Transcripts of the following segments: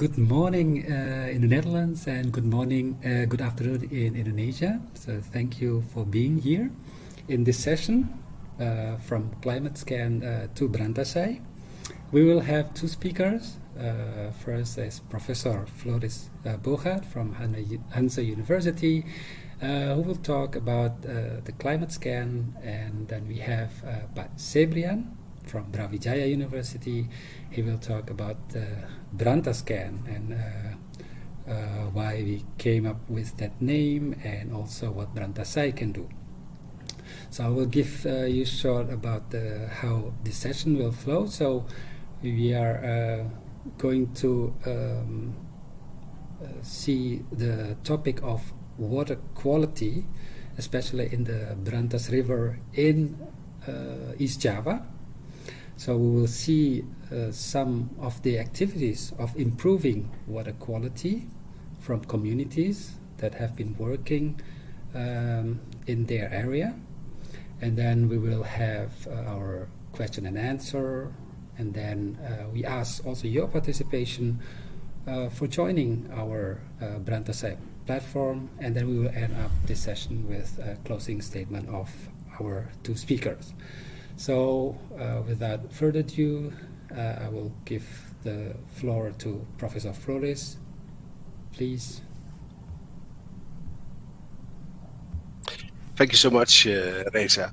Good morning in the Netherlands and good morning, good afternoon in Indonesia. So thank you for being here in this session from Climatescan to BrantaSae. We will have two speakers. First is Professor Floris Bogaert from Hanse University, who will talk about the Climatescan, and then we have Pak Sebrian from Brawijaya University. He will talk about BrantaScan and why we came up with that name and also what BrantaSae can do. So I will give you short about how this session will flow. So we are going to see the topic of water quality, especially in the Brantas River in East Java. So we will see some of the activities of improving water quality from communities that have been working in their area. And then we will have our question and answer. And then we ask also your participation for joining our BrantaSae platform. And then we will end up this session with a closing statement of our two speakers. So without further ado, I will give the floor to Professor Floris. Please. Thank you so much, Reza.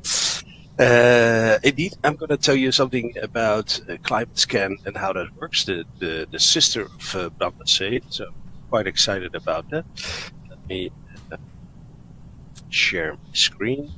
Indeed, I'm going to tell you something about Climatescan and how that works, the sister of BrantaSae. So I'm quite excited about that. Let me share my screen.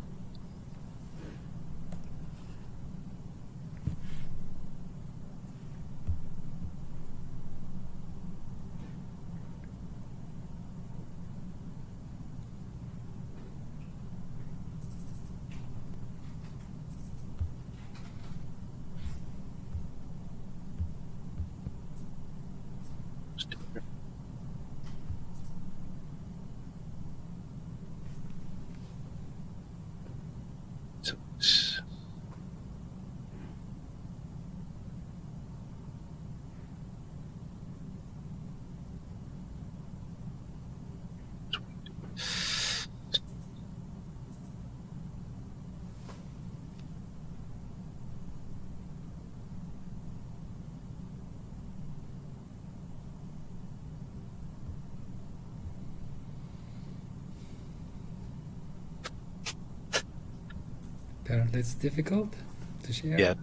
Apparently it's difficult to share. Yeah,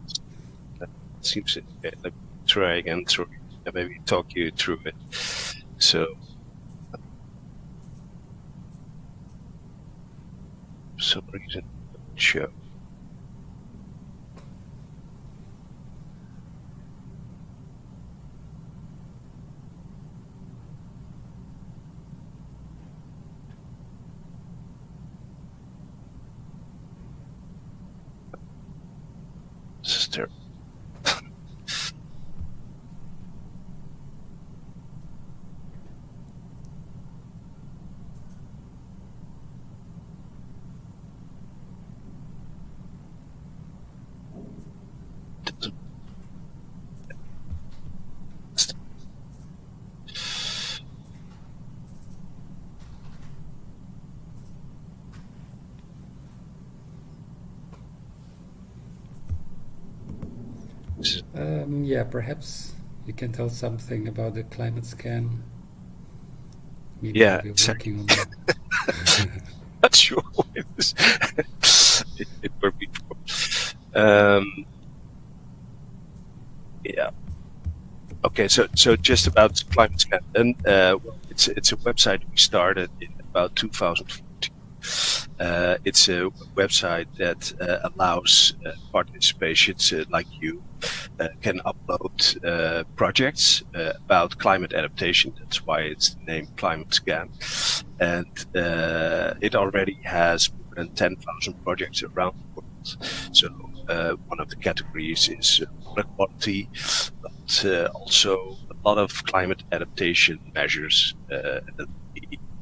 that seems it. Yeah, let me try again. Maybe talk you through it. So, for some reason, show. Sister. Yeah, perhaps you can tell something about the Climatescan. Maybe Yeah, we're exactly. working on that. Not sure what it is. it worked before. Yeah. Okay, so just about Climatescan, and well, it's a website we started in about 2014. It's a website that allows participations like you can upload projects about climate adaptation. That's why it's the name Climatescan, and it already has more than 10,000 projects around the world. So one of the categories is water quality, but also a lot of climate adaptation measures,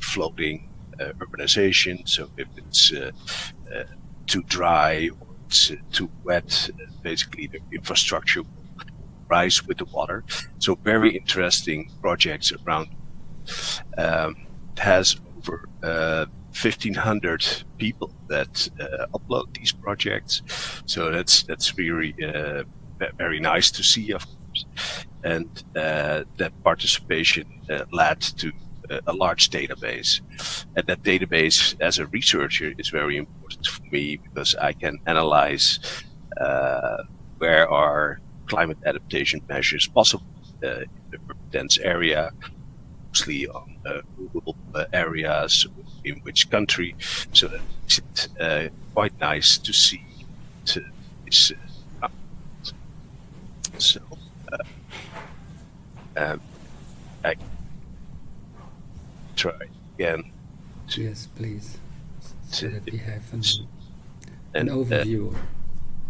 floating urbanization. So if it's too dry or it's too wet, basically the infrastructure will rise with the water. So very interesting projects around. It has over 1,500 people that upload these projects. So that's really very nice to see, of course. And that participation led to a large database. And that database, as a researcher, is very important for me because I can analyze where are climate adaptation measures possible in the dense area, mostly on rural areas, in which country. So that makes it quite nice to see this. So I try again. Yes, please. So that we have an and overview,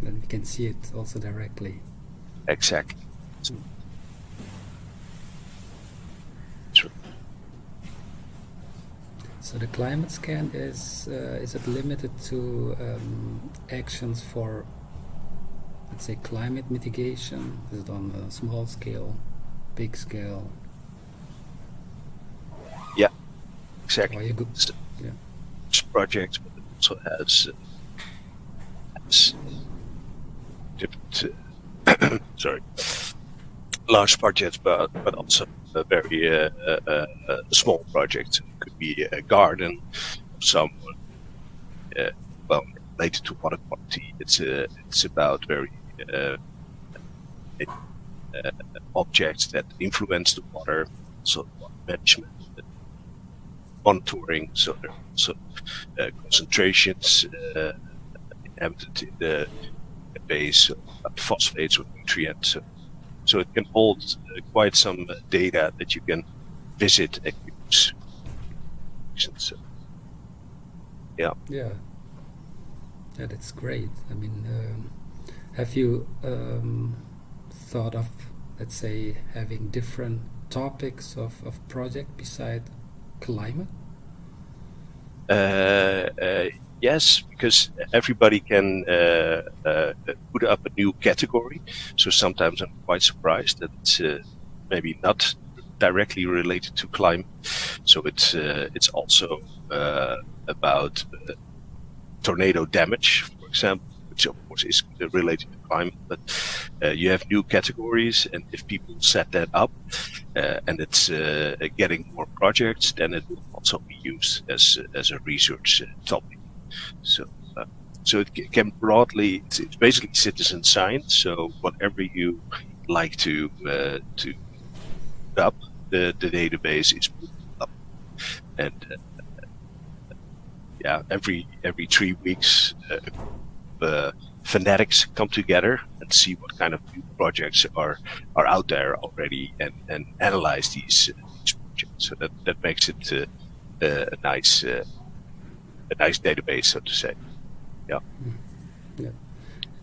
then we can see it also directly. Exactly. So the climate scan is it limited to actions for, let's say, climate mitigation? Is it on a small scale, big scale? Yeah, exactly. Or you go, yeah. This project also has different sorry, large projects, but also a very small project. It could be a garden of someone, well, related to water quality. It's about very objects that influence the water, so water management, monitoring. So there are also concentrations inhabited in the base of phosphates or nutrients. So it can hold quite some data that you can visit and use. So, yeah. Yeah, that's great. I mean, have you thought of, let's say, having different topics of project beside climate? Yes, because everybody can put up a new category. So sometimes I'm quite surprised that it's maybe not directly related to climate. So it's also about tornado damage, for example, which of course is related to climate. But you have new categories, and if people set that up, and it's getting more projects, then it will also be used as a research topic. So it can broadly, it's basically citizen science. So whatever you like to put up, the database is put up, and yeah, every 3 weeks, fanatics come together and see what kind of new projects are out there already, and analyze these projects. So that makes it a nice database, so to say. Yeah. Yeah.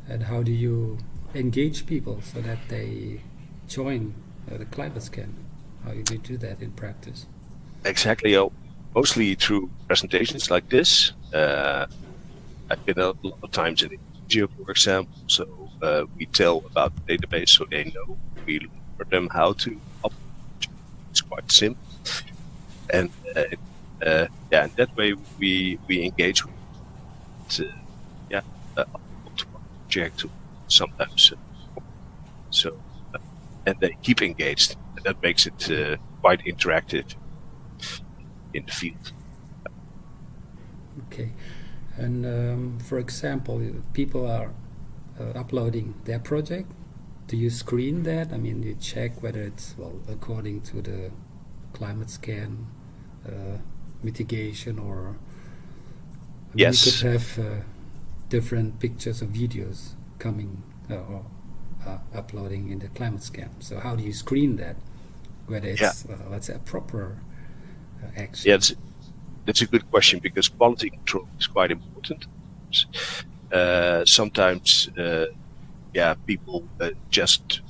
And how do you engage people so that they join the climate scan? How do you do that in practice? Exactly. Mostly through presentations like this. I've been a lot of times in Indonesia, for example. So we tell about the database, so they know. We learn for them how to upload. It's quite simple, and and that way we engage with project sometimes. So and they keep engaged, and that makes it quite interactive in the field. Okay, and for example, people are uploading their project. Do you screen that? I mean, you check whether it's according to the climate scan mitigation, or yes, you could have different pictures or videos coming or uploading in the climate scan. So how do you screen that? Whether it's let's say a proper action. Yeah, that's a good question, because quality control is quite important. Sometimes, people just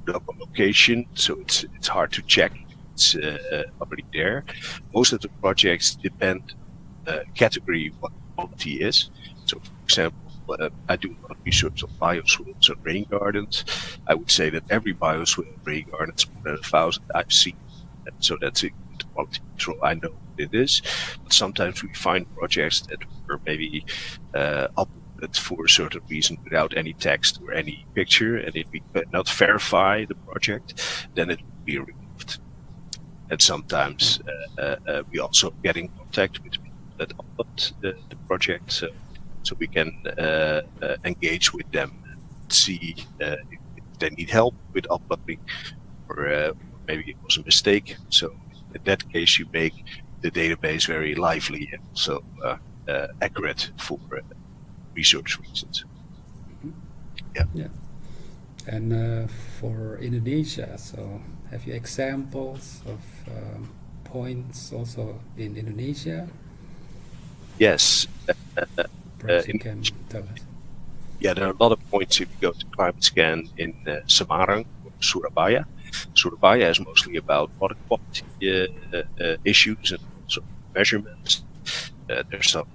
put up a location, so it's hard to check. It's already there. Most of the projects depend category what quality is. So, for example, I do a lot of research on bioswales and rain gardens. I would say that every bioswale and rain garden is more than 1,000 I've seen. And so that's a good quality control. I know what it is. But sometimes we find projects that were maybe uploaded for a certain reason without any text or any picture. And if we cannot verify the project, then it will be removed. And sometimes we also get in contact with people that upload the project. So we can engage with them and see if they need help with uploading, or maybe it was a mistake. So in that case, you make the database very lively and also accurate for research reasons. Yeah. And for Indonesia, so have you examples of points also in Indonesia? Yes. Perhaps you can tell us. Yeah, there are a lot of points if you go to Climatescan in Semarang or Surabaya. Surabaya is mostly about water quality issues and also measurements. There's some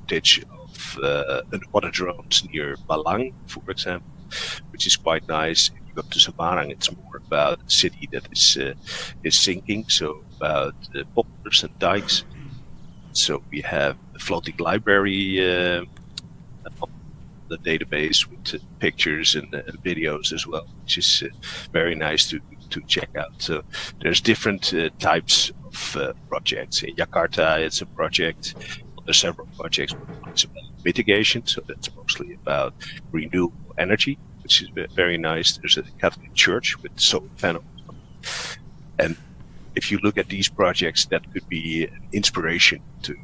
footage of underwater drones near Malang, for example, which is quite nice. If you go to Semarang, it's more about a city that is sinking, so about poplars and dikes. So we have a floating library on the database with pictures and videos as well, which is very nice to check out. So there's different types of projects. In Jakarta, it's a project. There's several projects. It's about mitigation, so that's mostly about renewable energy, which is very nice. There's a Catholic church with solar panels. And if you look at these projects, that could be an inspiration to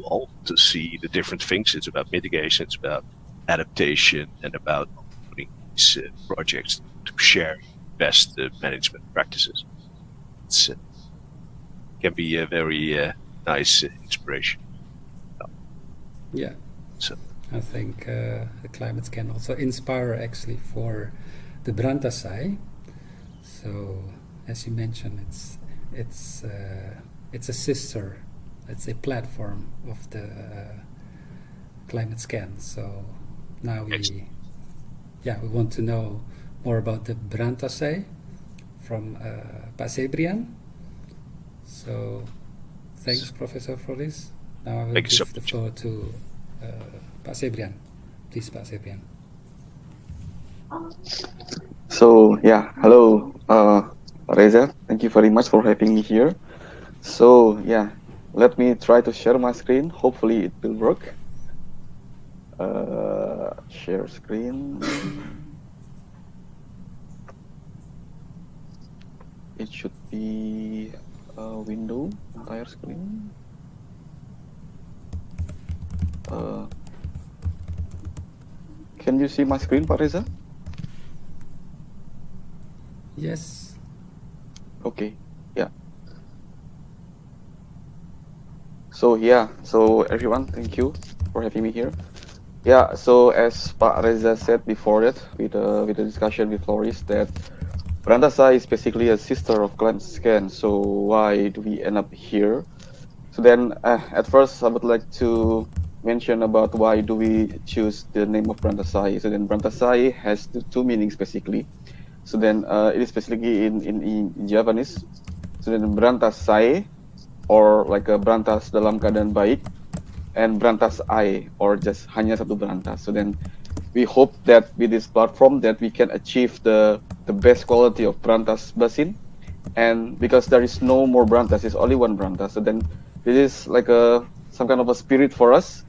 all to see the different things. It's about mitigation, it's about adaptation, and about putting these projects to share best management practices. It can be a very nice inspiration. Yeah. So I think the climates can also inspire actually for the BrantaSae. So as you mentioned, it's a sister, it's a platform of the Climatescan. So now we want to know more about the BrantaSae from Pak Sebrian. So thanks, Professor, for this. Now I will give the floor to Pak Sebrian. Please, Pak Sebrian. So yeah, hello, Reza. Thank you very much for having me here. So yeah, let me try to share my screen. Hopefully it will work. Share screen. It should be a window, entire screen. Can you see my screen, Pak Reza? Yes. Okay. Yeah. So yeah, so everyone, thank you for having me here. Yeah, so as Pak Reza said before that, with the discussion with Floris, that BrantaSae is basically a sister of Climatescan. So why do we end up here? So then, at first, I would like to mention about why do we choose the name of BrantaSae. So then, BrantaSae has two meanings basically. So then, it is basically in Japanese. So then, BrantaSae, or like a Brantas dalam keadaan baik, and BrantaSae, or just hanya satu Brantas. So then, we hope that with this platform that we can achieve the best quality of Brantas basin, and because there is no more Brantas, it's only one Brantas. So then, this is like some kind of a spirit for us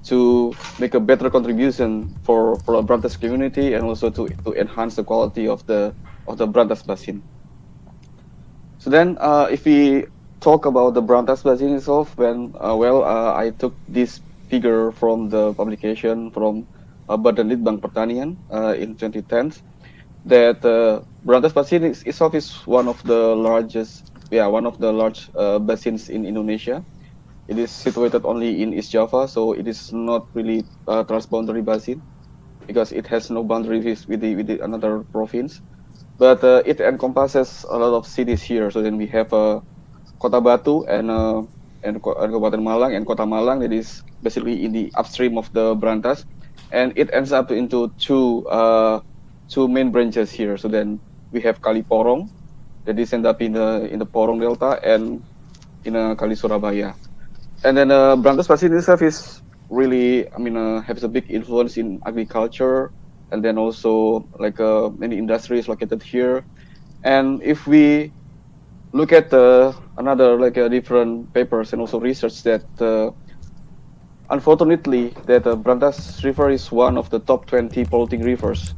to make a better contribution for the Brantas community, and also to enhance the quality of the Brantas basin. So then, if we talk about the Brantas basin itself, I took this figure from the publication from Badan Litbang Pertanian in 2010, that Brantas basin itself is one of the large basins in Indonesia. It is situated only in East Java, so it is not really a transboundary basin because it has no boundaries with another province. But it encompasses a lot of cities here. So then we have Kota Batu and Kabupaten Malang and Kota Malang, that is basically in the upstream of the Brantas, and it ends up into two main branches here. So then we have Kali Porong, that is end up in the Porong Delta, and in Kali Surabaya. And then Brantas Basin itself is really, I mean, has a big influence in agriculture, and then also like many industries located here. And if we look at another like different papers and also research that unfortunately that Brantas River is one of the top 20 polluting rivers.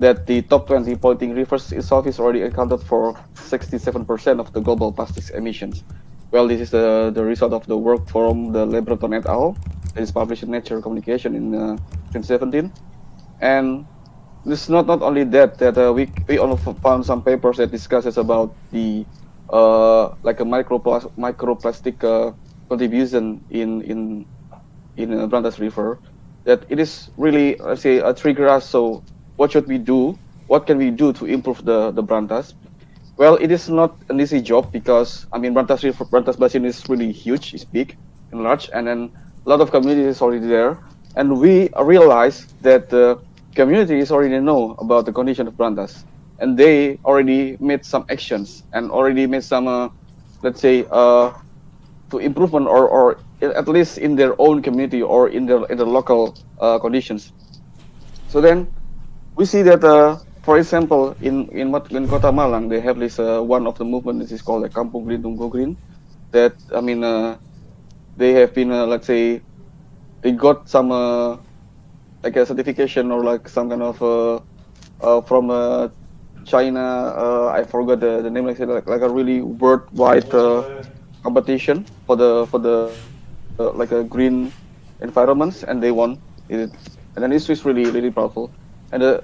That the top 20 polluting rivers itself is already accounted for 67% of the global plastics emissions. Well, this is the result of the work from the Lebreton et al. That is published in Nature Communication in 2017. And it's not only that we also found some papers that discusses about the like a microplastic contribution in Brantas River, that it is really, let's say, a trigger us. So what should we do? What can we do to improve the Brantas? Well, it is not an easy job because I mean Brantas River, Brantas Basin is really huge, it's big and large, and then a lot of communities already there, and we realize that the communities already know about the condition of Brantas, and they already made some actions and already made some, let's say, to improvement or at least in their own community or in the local conditions. So then we see that, for example, in Kota Malang, they have this one of the movement that is called the Kampung Lindung Go Green. That I mean, they have been, let's say, they got some like a certification or like some kind of from China. I forgot the name. Like a really worldwide competition for the like a green environments, and they won it. And then this is really powerful. And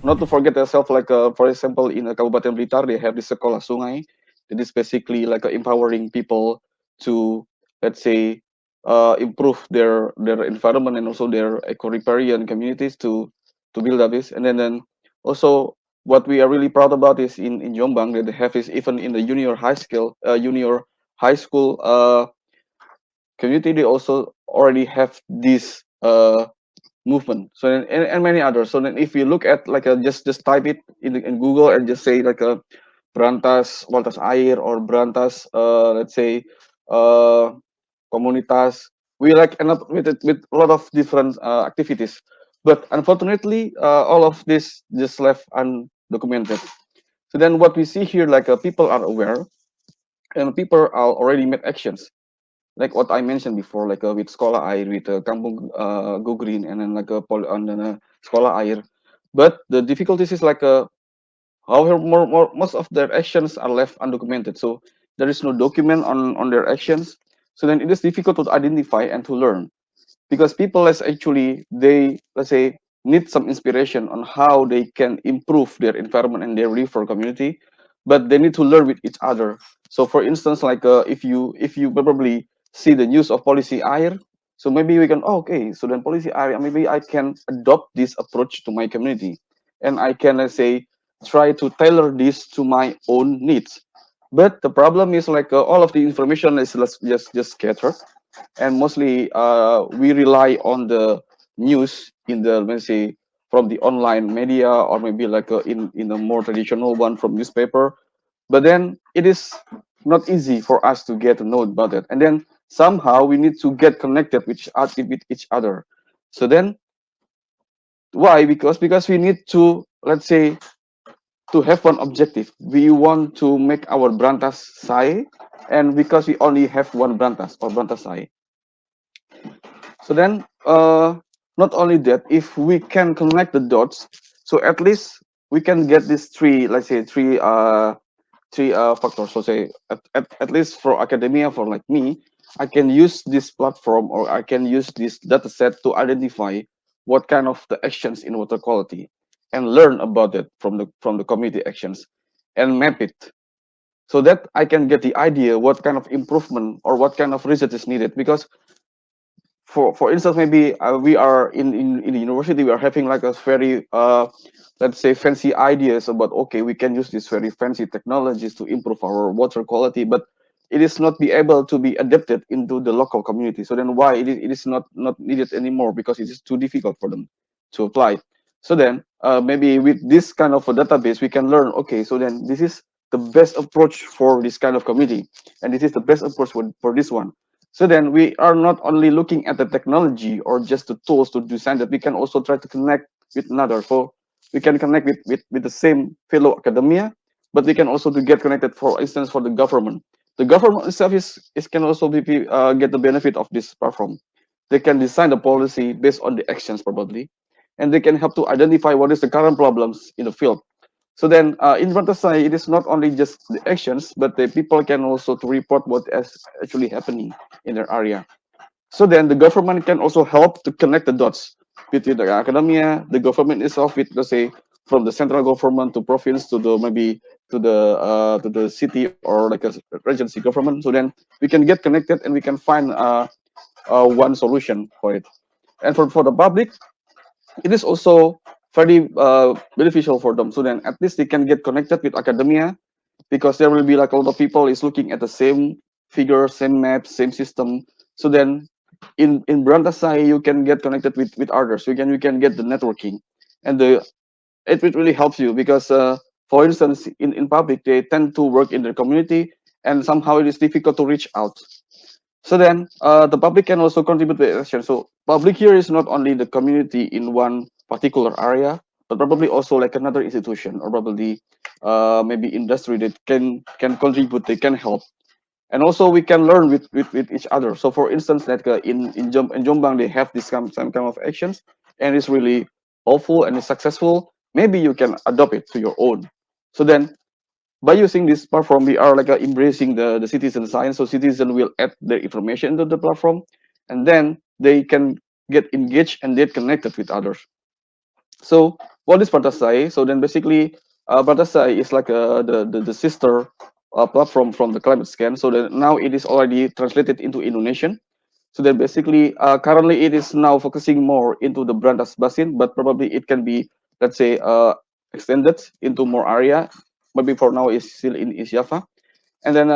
not to forget yourself, like for example, in Kabupaten Blitar, they have this sekolah sungai that is basically like empowering people to, let's say, improve their environment and also their eco-riparian communities to build up this. And then also what we are really proud about is in Jombang that they have is even in the junior high school community, they also already have this movement. So and many others. So then if you look at like just type it in Google and just say like a Kualitas Air or Brantas, let's say uh, komunitas, we like end up with a lot of different activities. But unfortunately, all of this just left undocumented. So then what we see here, like people are aware and people are already made actions like what I mentioned before, like with Sekolah Air, with Kampung Go Green, and then like on Sekolah Air. But the difficulties is like however most of their actions are left undocumented. So there is no document on their actions. So then it is difficult to identify and to learn because people let's actually they let's say need some inspiration on how they can improve their environment and their river community, but they need to learn with each other. So for instance, like if you probably see the news of policy air, so maybe we can, oh, okay, so then policy air, maybe I can adopt this approach to my community, and I can, let's say, try to tailor this to my own needs. But the problem is like all of the information is just scattered, and mostly we rely on the news in the, let's say, from the online media, or maybe like in a more traditional one from newspaper. But then it is not easy for us to get to know about it, and then somehow we need to get connected with each other. So then why? Because we need to, let's say, to have one objective. We want to make our BrantaSae, and because we only have one Brantas or BrantaSae. So then, not only that, if we can connect the dots, so at least we can get these three, let's say, three factors. So say, at least for academia, for like me, I can use this platform or I can use this data set to identify what kind of the actions in water quality and learn about it from the community actions and map it so that I can get the idea what kind of improvement or what kind of research is needed. Because for instance, maybe we are in the university, we are having like a very let's say fancy ideas about, okay, we can use these very fancy technologies to improve our water quality, but it is not be able to be adapted into the local community. So then why it is not needed anymore, because it is too difficult for them to apply. So then maybe with this kind of a database, we can learn, okay, so then this is the best approach for this kind of community, and this is the best approach for this one. So then we are not only looking at the technology or just the tools to design that, we can also try to connect with another. So we can connect with the same fellow academia, but we can also to get connected, for instance, for the government. The government itself is can also get the benefit of this platform. They can design the policy based on the actions probably, and they can help to identify what is the current problems in the field. So then in BrantaSae, it is not only just the actions, but the people can also to report what is actually happening in their area. So then the government can also help to connect the dots between the academia, the government itself, with, let's say, from the central government to province to the maybe to the city or like a regency government. So then we can get connected and we can find one solution for it. And for the public, it is also very beneficial for them. So then at least they can get connected with academia, because there will be like a lot of people is looking at the same figure, same map, same system. So then in BrantaSae, you can get connected with others. You can get the networking, and it really helps you, because for instance, in public, they tend to work in their community, and somehow it is difficult to reach out. So then the public can also contribute to the action. So public here is not only the community in one particular area, but probably also like another institution, or probably maybe industry that can contribute, they can help. And also we can learn with each other. So for instance, like in Jombang, they have this some kind of actions, and it's really helpful and it's successful. Maybe you can adopt it to your own. So then by using this platform, we are like embracing the citizen science. So citizen will add their information into the platform, and then they can get engaged and get connected with others. So what is BrantaSae? So then basically, BrantaSae is like the sister platform from the Climatescan. So that now it is already translated into Indonesian. So then basically, currently it is now focusing more into the Brantas Basin, but probably it can be, let's say, extended into more area. Maybe for now it's still in East Java, and then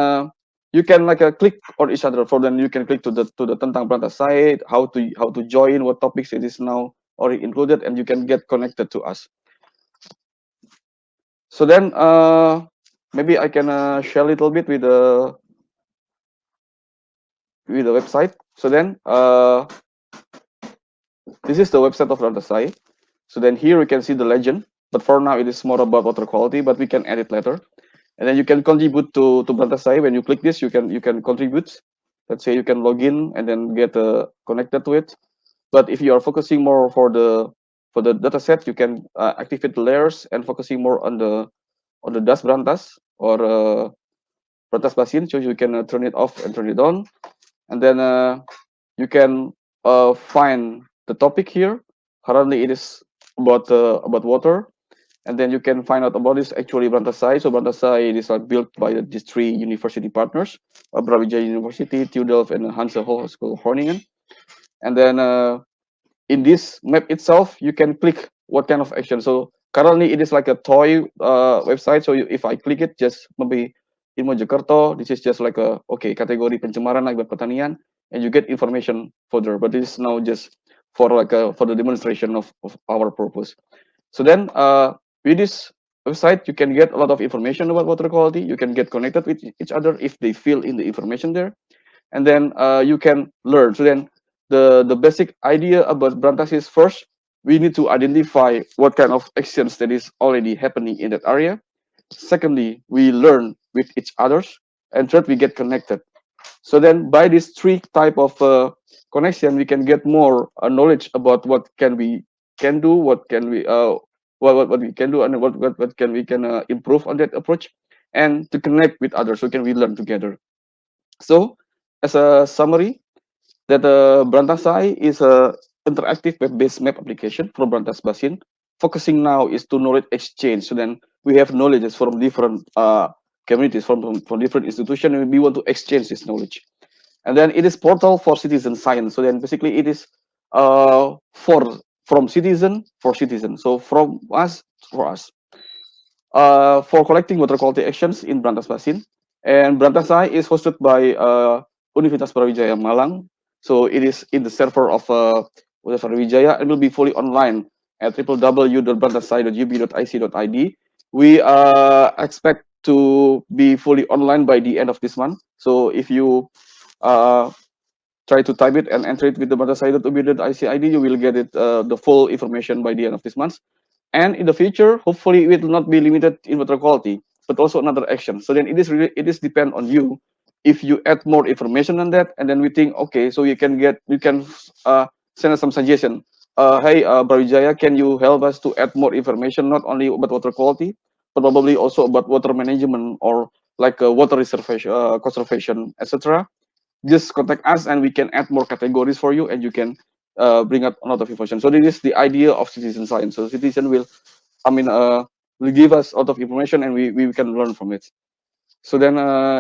you can like click on each other. For then you can click to the tentang BrantaSae, how to join, what topics it is now already included, and you can get connected to us. So then maybe I can share a little bit with the website. So then this is the website of BrantaSae. So then here we can see the legend, but for now it is more about water quality, but we can add it later. And then you can contribute to BrantaSae. When you click this, you can contribute. Let's say you can log in and then get connected to it. But if you are focusing more for the data set, you can activate the layers and focusing more on the Das Brantas or Brantas Basin. So you can turn it off and turn it on, and then you can find the topic here. Currently, it is about water, and then you can find out about this actually BrantaSae. So BrantaSae is built by these three university partners: Brawijaya University, TU Delft, and Hanse Hogeschool Groningen. And then in this map itself, you can click what kind of action. So currently it is like a toy website. So if I click it, just maybe in Mojokerto, this is just like a okay category pencemaran akibat pertanian, and you get information further. But this is now just for the demonstration of our purpose. So then with this website, you can get a lot of information about water quality. You can get connected with each other if they fill in the information there, and then you can learn. So then the basic idea about BrantaSae is, first we need to identify what kind of actions that is already happening in that area. Secondly, we learn with each others, and third, we get connected. So then by this three type of connection, we can get more knowledge about what can do, what we can do, and what can we can improve on that approach, and to connect with others, so can we learn together. So as a summary, that BrantaSae is a interactive web-based map application for Brantas Basin. Focusing now is to knowledge exchange. So then we have knowledges from different communities, from different institutions, and we want to exchange this knowledge. And then it is portal for citizen science. So then basically it is from citizen for citizen. So from us for us. For collecting water quality actions in Brantas Basin, And BrantaSae is hosted by Universitas Brawijaya Malang. So it is in the server of Universitas Brawijaya and will be fully online at www.brantasae.ub.ic.id. We expect to be fully online by the end of this month. So if you uh, try to type it and enter it with the brantasae.ub.ic.id, you will get it the full information by the end of this month. And in the future, hopefully it will not be limited in water quality, but also another action. So then it is depend on you. If you add more information on that, and then we think, okay, so you can send us some suggestion. Hey, Brawijaya, can you help us to add more information, not only about water quality, but probably also about water management or like water reservation, conservation, etc. Just contact us and we can add more categories for you, and you can bring up a lot of information. So this is the idea of citizen science. So citizen will, I mean, will give us a lot of information, and we can learn from it. So then,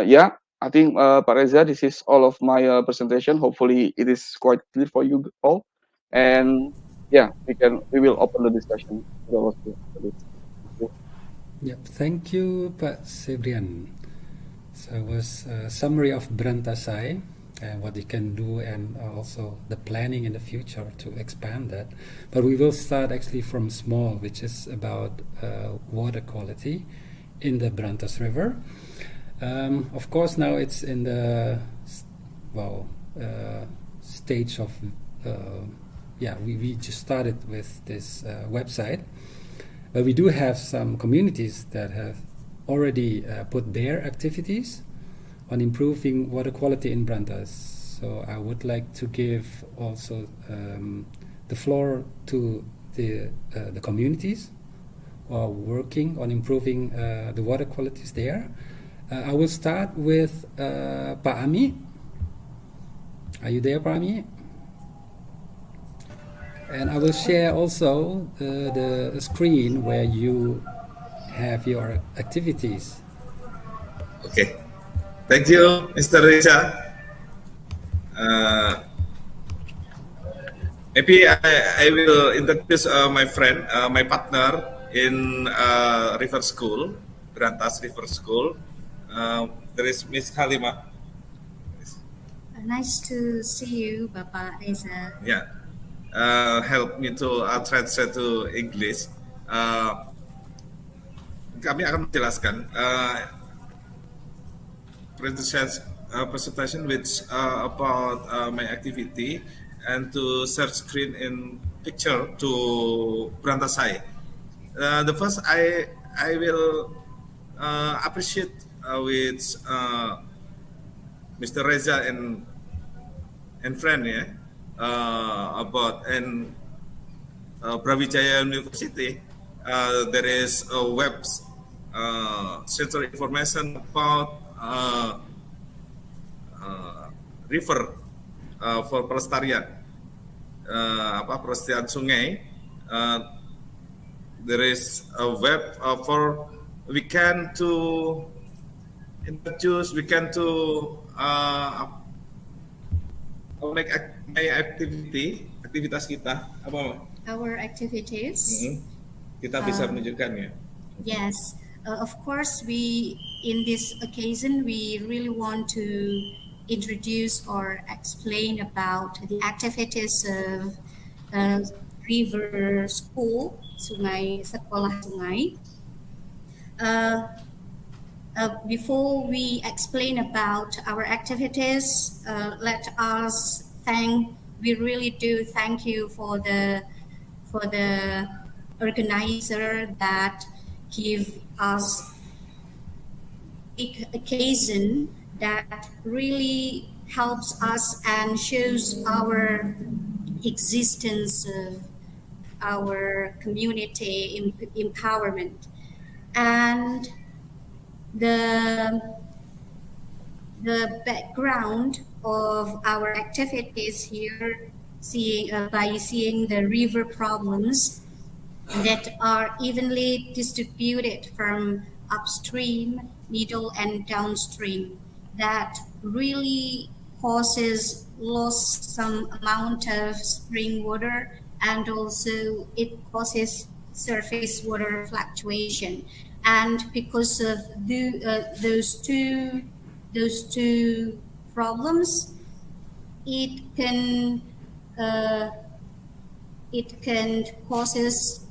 yeah, I think Pak Reza, this is all of my presentation. Hopefully, it is quite clear for you all, and yeah, we will open the discussion. Yep, thank you, Pak Sebrian. So it was a summary of BrantaSae and what you can do, and also the planning in the future to expand that. But we will start actually from small, which is about water quality in the Brantas River. Of course, now it's in the stage of we just started with this website, but we do have some communities that have already put their activities on improving water quality in Brantas. So I would like to give also the floor to the communities who are working on improving the water qualities there. I will start with Pak Ami. Are you there, Pak Ami? And I will share also the screen where you have your activities. Okay. Thank you, Mr. Reza. Maybe I will introduce my friend, my partner in River School, Brantas River School. There is Miss Halima. Nice to see you, Bapak Reza. Yeah. Help me to translate to English. Kami akan menjelaskan presentation which about my activity and to share screen in picture to BrantaSae. The first I will appreciate with Mr. Reza and friend about and Brawijaya University. There is a web center information about river for pelestarian, pelestarian sungai. There is a web for we can to introduce, we can to make my aktivitas kita apa? Our activities. Kita bisa menunjukkan ya. Yes, of course. In this occasion, we really want to introduce or explain about the activities of river school, sungai, sekolah sungai. Before we explain about our activities, let us we really do thank you for the organizer that give us occasion that really helps us and shows our existence of our community empowerment. And the background of our activities here, by seeing the river problems that are evenly distributed from upstream, middle, and downstream, that really causes loss some amount of spring water, and also it causes surface water fluctuation. And because of those two problems, it can uh, causes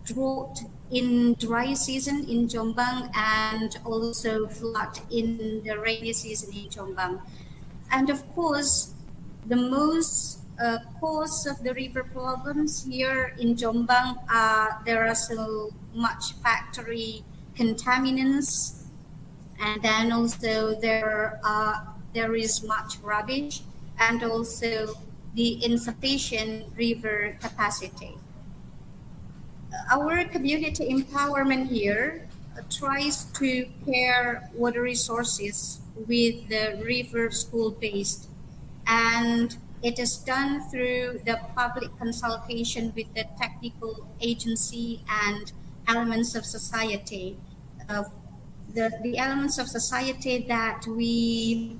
drought in dry season in Jombang and also flood in the rainy season in Jombang. And of course, the most cause of the river problems here in Jombang there are so much factory contaminants, and then also there is much rubbish, and also the insufficient river capacity. Our community empowerment here tries to pair water resources with the river school based, and it is done through the public consultation with the technical agency and elements of society. Uh, the elements of society that we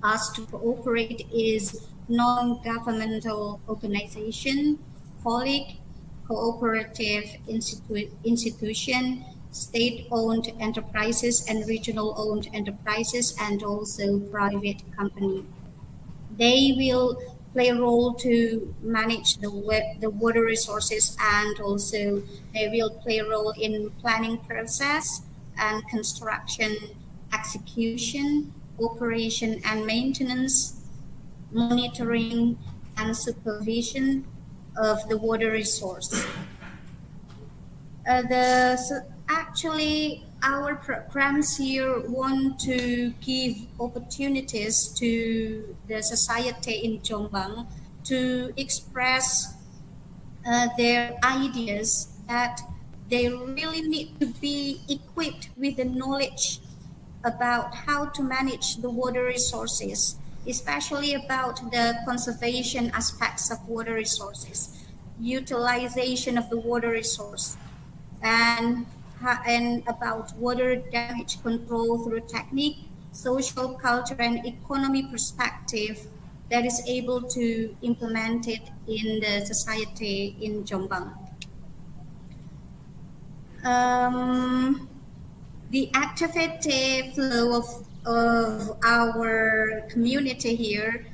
asked to cooperate is non-governmental organization, colleague, cooperative institution, state-owned enterprises and regional-owned enterprises, and also private company. They will play a role to manage the water resources, and also they will play a role in planning process and construction, execution, operation and maintenance, monitoring and supervision of the water resource. Actually, our programs here want to give opportunities to the society in Jombang to express their ideas that they really need to be equipped with the knowledge about how to manage the water resources, especially about the conservation aspects of water resources, utilization of the water resource, and about water damage control through technique, social, culture, and economy perspective that is able to implement it in the society in Jombang. The activity flow of our community here,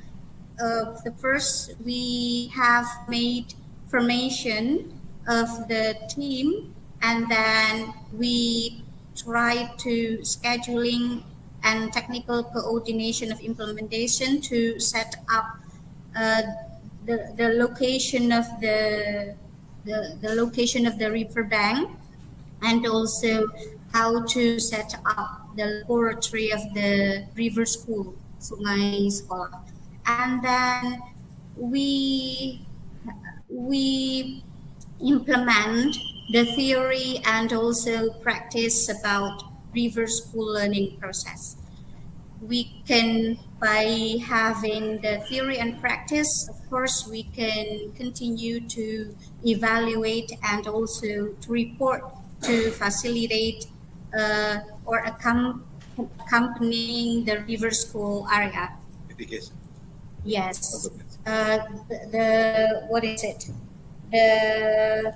the first we have made formation of the team, and then we try to scheduling and technical coordination of implementation to set up the location of the location of the riverbank, and also how to set up the laboratory of the river school, Sungai Sekolah. And then we implement the theory and also practice about river school learning process. We can, by having the theory and practice, of course, we can continue to evaluate and also to report to facilitate or accompanying the river school area. Mitigation. Yes. The what is it? The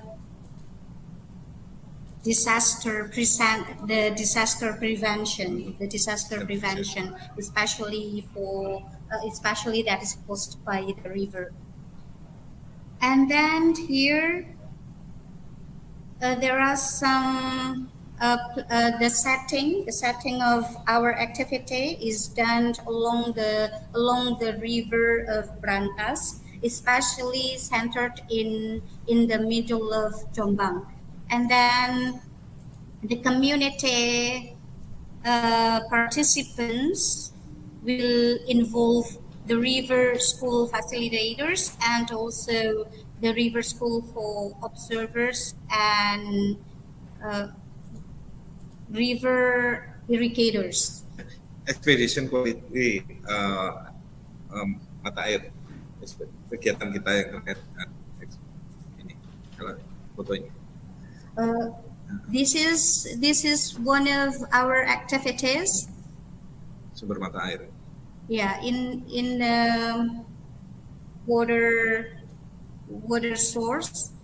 disaster prevention, especially especially that is caused by the river. And then here there are some the setting of our activity is done along the river of BrantaSae, especially centered in the middle of Jombang. And then the community participants will involve the river school facilitators and also the river school for observers and river irrigators. Expedition quality mata air, kegiatan kita yang terkait dengan ini, kalau fotonya. This is one of our activities. Sumber mata air. Yeah, in water source.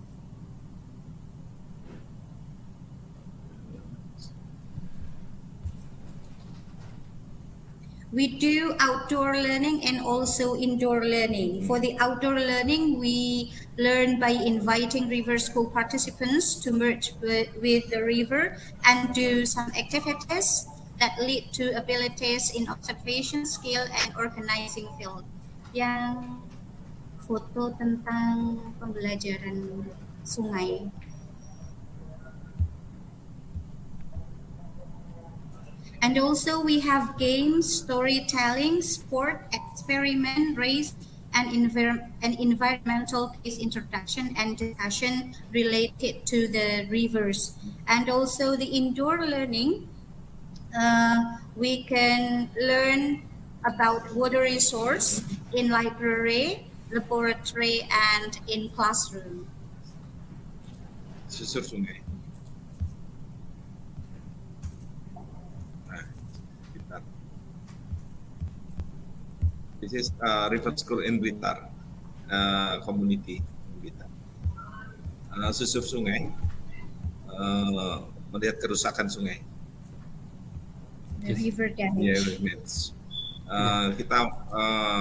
We do outdoor learning and also indoor learning. For the outdoor learning, we learn by inviting river school participants to merge with the river and do some activities that lead to abilities in observation skill and organizing field. Yang foto tentang pembelajaran sungai. And also we have games, storytelling, sport, experiment, race, and environmental case introduction and discussion related to the rivers. And also the indoor learning, we can learn about water resource in library, laboratory, and in classroom. Susur sungai. Blitar. This is River School in Blitar, community in Blitar. Susur sungai, melihat kerusakan sungai. The river damage. Yeah, damage. Kita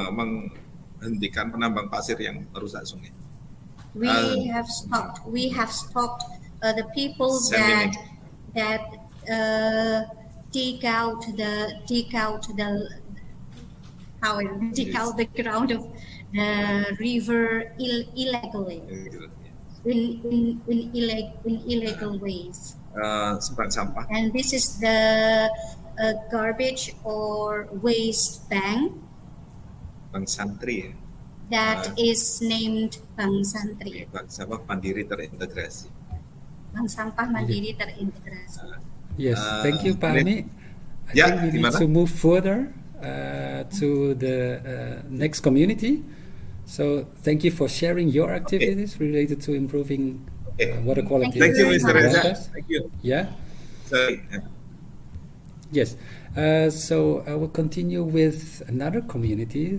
menghentikan penambang pasir yang merusak sungai. We have stopped the people that dig out the ground of the river illegally in illegal ways. Seberang sampah. And this is the garbage or waste bank Bank Santri. that is named Bank Santri. Bank Sampah Mandiri Terintegrasi. Bank Sampah Mandiri Terintegrasi. Yes, thank you, Pak Ami. I Yeah, think we need gimana? to move further to the next community. So thank you for sharing your activities related to improving water quality. Thank you, very Mr. much. Reza. Brantas. Thank you. Yeah. Sorry. Yes. So I will continue with another community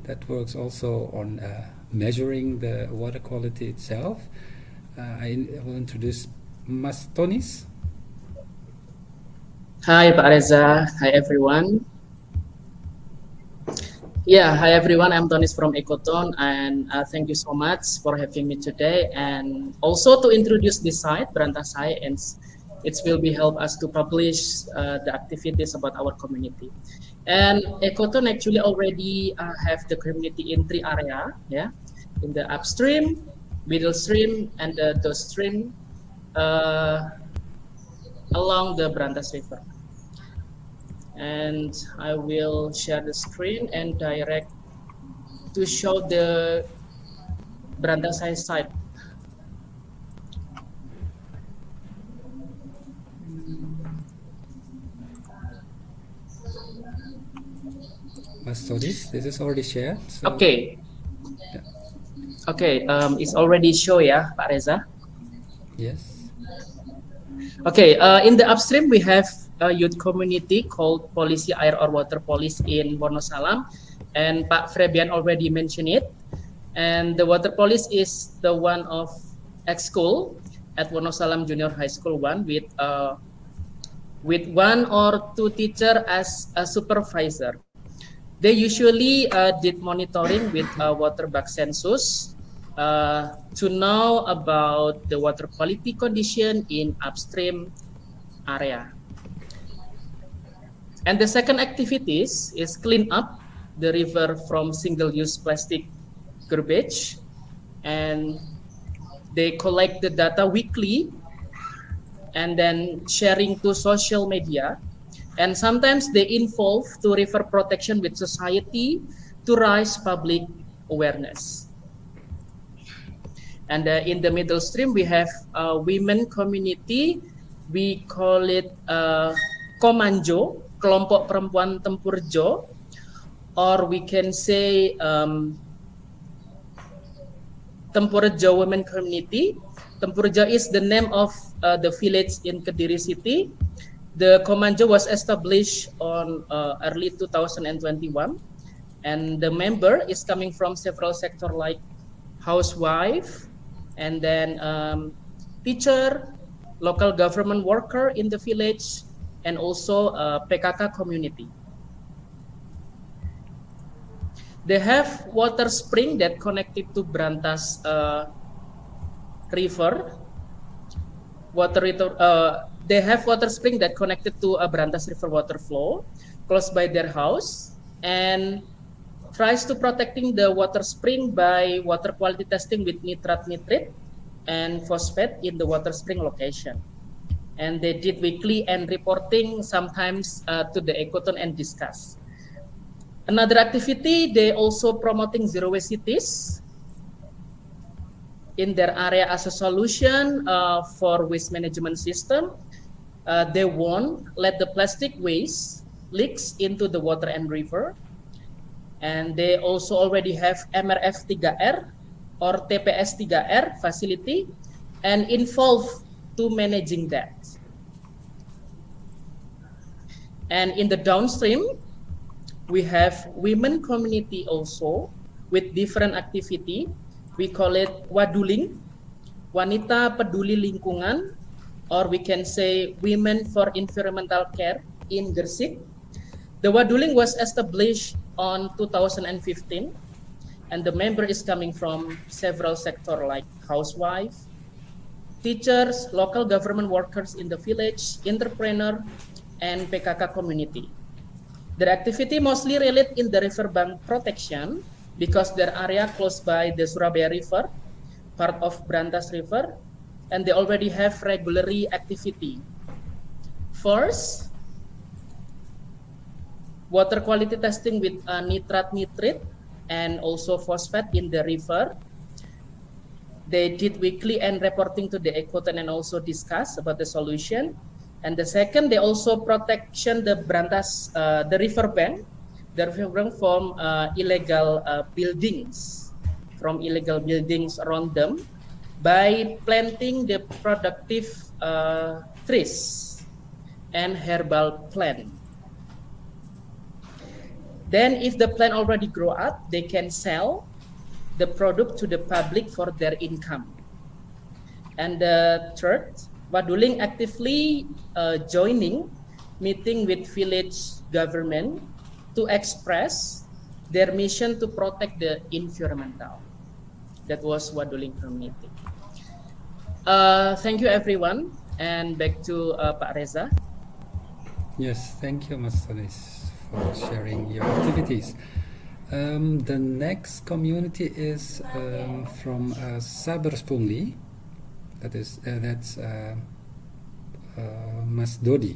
that works also on measuring the water quality itself. I will introduce Mas Tonis. Hi, Pak Reza. Hi, everyone. Yeah, hi, everyone. I'm Tonis from Ekoton, and thank you so much for having me today. And also to introduce this site, BrantaSae, and it will be help us to publish the activities about our community. And Ekoton actually already have the community in 3 area, yeah, in the upstream, middle stream, and the downstream along the BrantaSae River. And I will share the screen and direct to show the BrantaSae site. Mas Tonis, this is already shared. So Okay. Okay, it's already show ya, Pak Reza. yes. Okay, in the upstream we have a youth community called Polisi Air or Water Police in Wonosalam, and Pak Frebian already mentioned it. And the water police is the one of ex-school at Wonosalam Junior High School 1 with 1 or 2 teacher as a supervisor. They usually did monitoring with water bug census to know about the water quality condition in upstream area. And the second activities is clean up the river from single-use plastic garbage, and they collect the data weekly and then sharing to social media. And sometimes they involve to river protection with society to raise public awareness. And in the middle stream, we have a women community. We call it Komanjo, Kelompok Perempuan Tempurjo, or we can say Tempurjo Women Community. Tempurjo is the name of the village in Kediri City. The Komanjo was established on early 2021, and the member is coming from several sectors like housewife, and then teacher, local government worker in the village, and also PKK community. They have water spring that connected to BrantaSae river. They have water spring that connected to a BrantaSae river water flow close by their house, and tries to protecting the water spring by water quality testing with nitrate and phosphate in the water spring location. And they did weekly and reporting sometimes to the Ecoton and discuss. Another activity, they also promoting zero waste cities in their area as a solution for waste management system. They won't let the plastic waste leaks into the water and river. And they also already have MRF 3R or TPS 3R facility and involved to managing that. And in the downstream, we have women community also with different activity. We call it Waduling, Wanita Peduli Lingkungan, or we can say Women for Environmental Care in Gresik. The Waduling was established on 2015, and the member is coming from several sectors like housewife, teachers, local government workers in the village, entrepreneur, and PKK community. Their activity mostly related in the riverbank protection because their area close by the Surabaya River, part of BrantaSae River, and they already have regularly activity. First, water quality testing with nitrate and also phosphate in the river. They did weekly and reporting to the Ecoton and also discuss about the solution. And the second, they also protection the the riverbank from illegal buildings, around them by planting the productive trees and herbal plant. Then if the plant already grow up, they can sell the product to the public for their income. And the third, Waduling actively joining meeting with village government to express their mission to protect the environmental. That was Waduling community. Thank you everyone, and back to Pak Reza. Yes, thank you, Mas Tonis, for sharing your activities. The next community is from Saberspungli. That's Mas Dodi.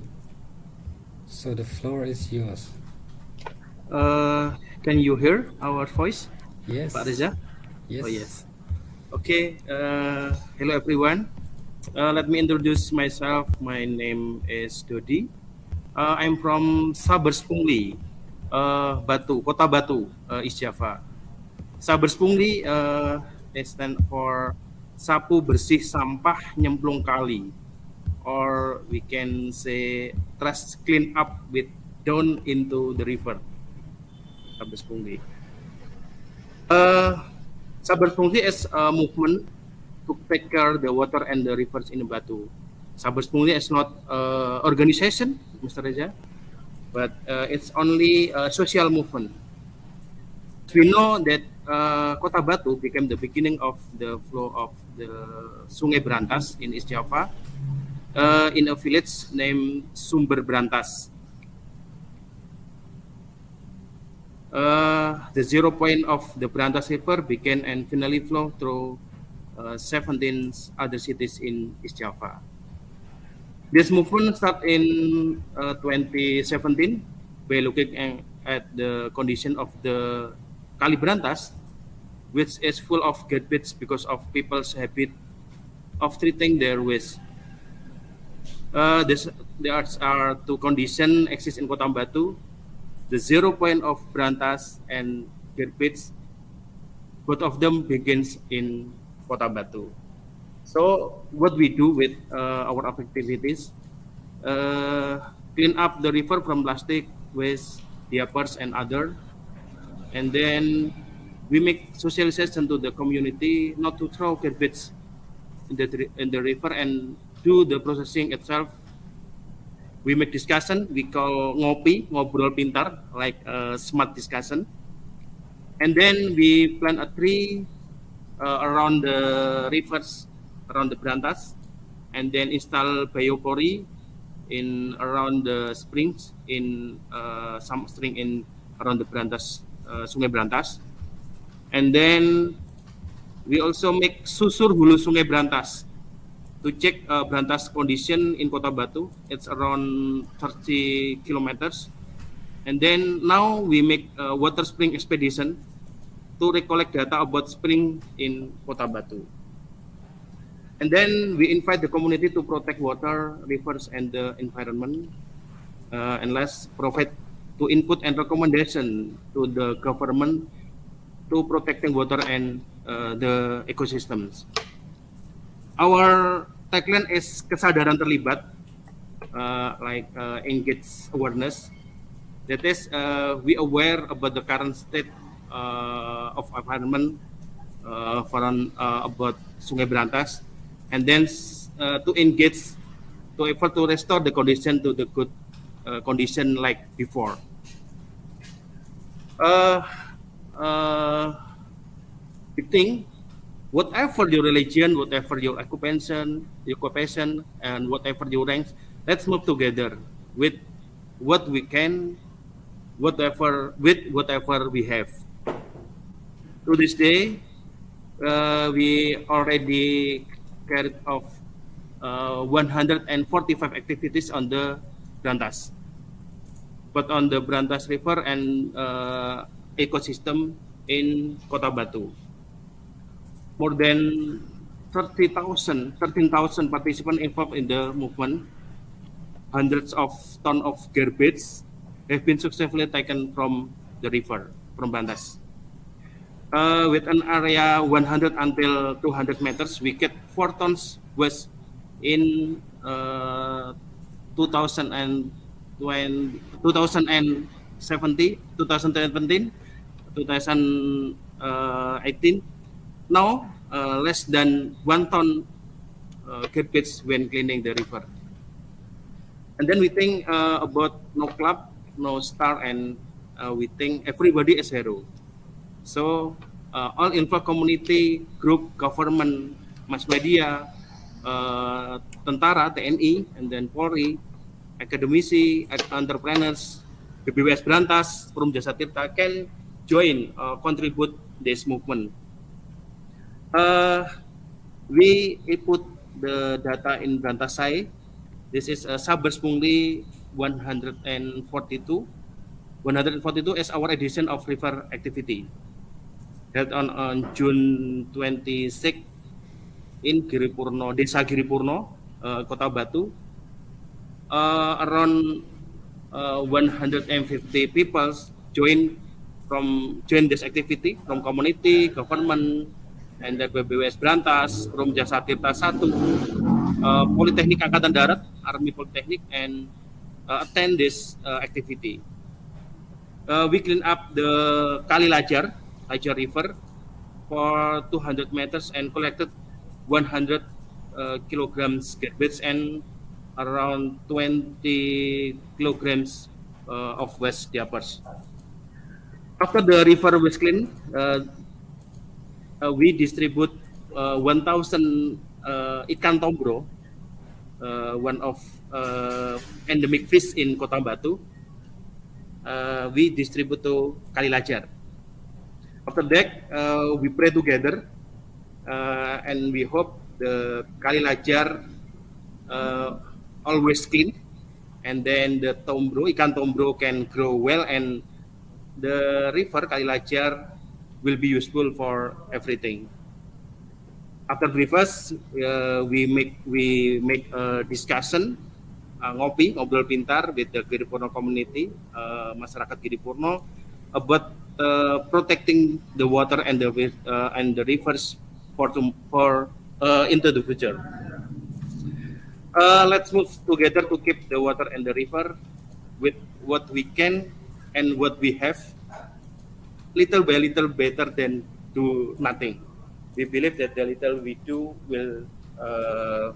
So the floor is yours. Can you hear our voice? Yes. Pak Reza? Yes. Oh, yes. Okay. Hello, everyone. Let me introduce myself. My name is Dodi. I'm from Saberspungli, Batu, Kota Batu, East Java. Saberspungli stands for Sapu Bersih Sampah Nyemplung Kali, or we can say trash clean up with down into the river. Saberspungli. Saberspungli is a movement to take care the water and the rivers in Batu. Saberspungli is not organization, Mr. Reza, but it's only a social movement. We know that Kota Batu became the beginning of the flow of the Sungai Brantas in East Java in a village named Sumber Brantas. The zero point of the BrantaSae River began and finally flow through 17 other cities in East Java. This movement started in 2017 by looking at the condition of the Kali Brantas, which is full of garbage because of people's habit of treating their waste. There are two conditions exist in Kota Batu: the zero point of Brantas and garbage. Both of them begins in Kota Batu. So what we do with our activities, clean up the river from plastic waste, diapers and other, and then we make socialization to the community not to throw garbage in the river and do the processing itself. We make discussion, we call ngopi, ngobrol pintar, like smart discussion. And then we plant a tree around the rivers, around the Brantas, and then install biopori in around the springs in some spring in around the Brantas, Sungai Brantas. And then we also make susur hulu Sungai Brantas to check Brantas condition in Kota Batu. It's around 30 kilometers. And then now we make water spring expedition to recollect data about spring in Kota Batu. And then we invite the community to protect water, rivers, and the environment. And let's provide to input and recommendation to the government to protecting water and the ecosystems. Our tagline is kesadaran terlibat, engage awareness. That is, we aware about the current state of environment about Sungai Brantas, and then to engage to effort to restore the condition to the good condition like before. We think whatever your religion, whatever your occupation, and whatever your ranks, let's move together with what we can, whatever we have. To this day, we already carried off 145 activities on the Brantas, but on the Brantas River and ecosystem in Kota Batu. More than 13,000 participants involved in the movement. Hundreds of tons of garbage have been successfully taken from the river, from Brantas. With an area 100 until 200 meters, we get 4 tons waste in 2017, 2018. Now, less than 1 ton garbage when cleaning the river. And then we think about no club, no star, and we think everybody is hero. So all involved community, group, government, mass media, tentara, TNI, and then Polri, academisi, entrepreneurs, BBWS Brantas, Forum Jasa Tirta can join, contribute this movement. We put the data in BrantaSae. This is Sabers Pungli 142. 142 is our edition of river activity held on June 26 in Giripurno, Desa Giripurno, Kota Batu. Around 150 people join this activity from community, government, and the BBWS Brantas, from Jasa Tirta 1, Politeknik Angkatan Darat, Army Polytechnic, and attend this activity. We clean up the Kali Lajar River for 200 meters and collected 100 kilograms garbage and around 20 kilograms of waste diapers. After the river was cleaned, we distribute 1,000 ikan tombro, one of endemic fish in Kota Batu. We distribute to Kali Lajar. After that, we pray together, and we hope the Kali Lajar always clean, and then the ikan tombro can grow well, and the river Kali Lajar will be useful for everything. After breakfast, we make a discussion, ngobrol pintar with the Giripurno community, masyarakat Giripurno, about protecting the water and the rivers for into the future. Let's move together to keep the water and the river with what we can and what we have, little by little, better than do nothing. We believe that the little we do will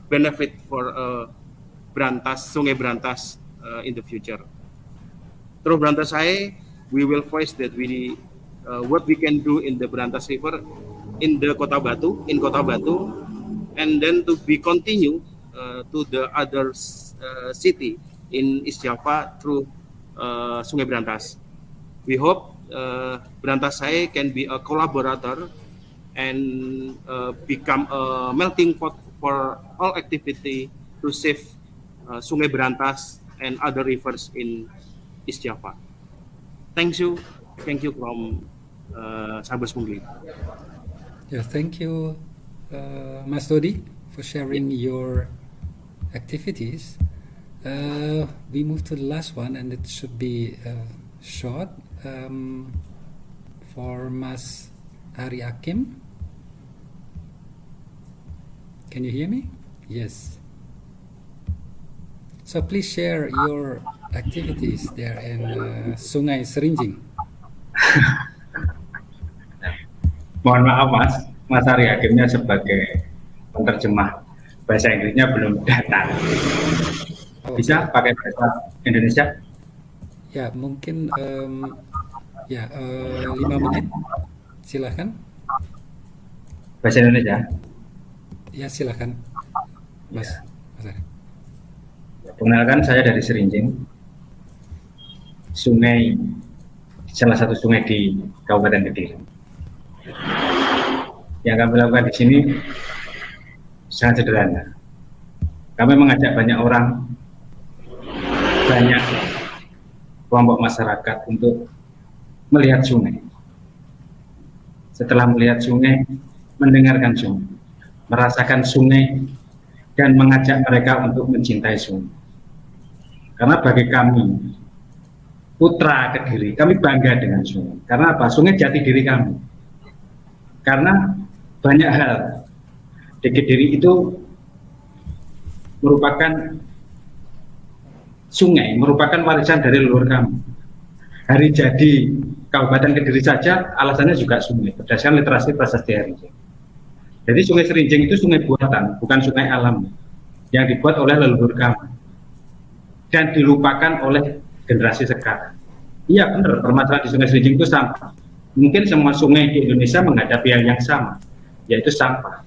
benefit for Sungai Brantas in the future. Through BrantaSae, we will voice that we what we can do in the Brantas River in Kota Batu, and then to be continue to the other city in East Java through Sungai Brantas. We hope BrantaSae can be a collaborator and become a melting pot for all activity to save Sungai Brantas and other rivers in East Java. Thank you from Sabes Pungli. Yeah, thank you, Mas Dodi, for sharing your activities. We move to the last one, and it should be short. For Mas Ari Hakim. Can you hear me? Yes. So please share your activities there in Sungai Serinjing. Mohon maaf Mas Ari Hakimnya sebagai penerjemah bahasa Inggrisnya belum datang. Bisa pakai bahasa Indonesia? Ya, mungkin 5 menit. Silahkan. Bahasa Indonesia? Ya, silahkan, Mas. Mas Ari. Perkenalkan, saya dari Serinjing, salah satu sungai di Kabupaten Kediri. Yang kami lakukan di sini sangat sederhana. Kami mengajak banyak orang, banyak kelompok masyarakat untuk melihat sungai. Setelah melihat sungai, mendengarkan sungai, merasakan sungai, dan mengajak mereka untuk mencintai sungai. Karena bagi kami, putra Kediri, kami bangga dengan sungai. Karena apa? Sungai jati diri kami. Karena banyak hal di Kediri itu merupakan sungai, merupakan warisan dari leluhur kami. Hari jadi Kabupaten Kediri saja alasannya juga sungai, berdasarkan literasi prasasti hari. Jadi Sungai Serinjing itu sungai buatan, bukan sungai alam yang dibuat oleh leluhur kami dan dilupakan oleh generasi sekarang. Iya benar, permasalahan di Sungai Serinjing itu sampah. Mungkin semua sungai di Indonesia menghadapi hal yang sama, yaitu sampah.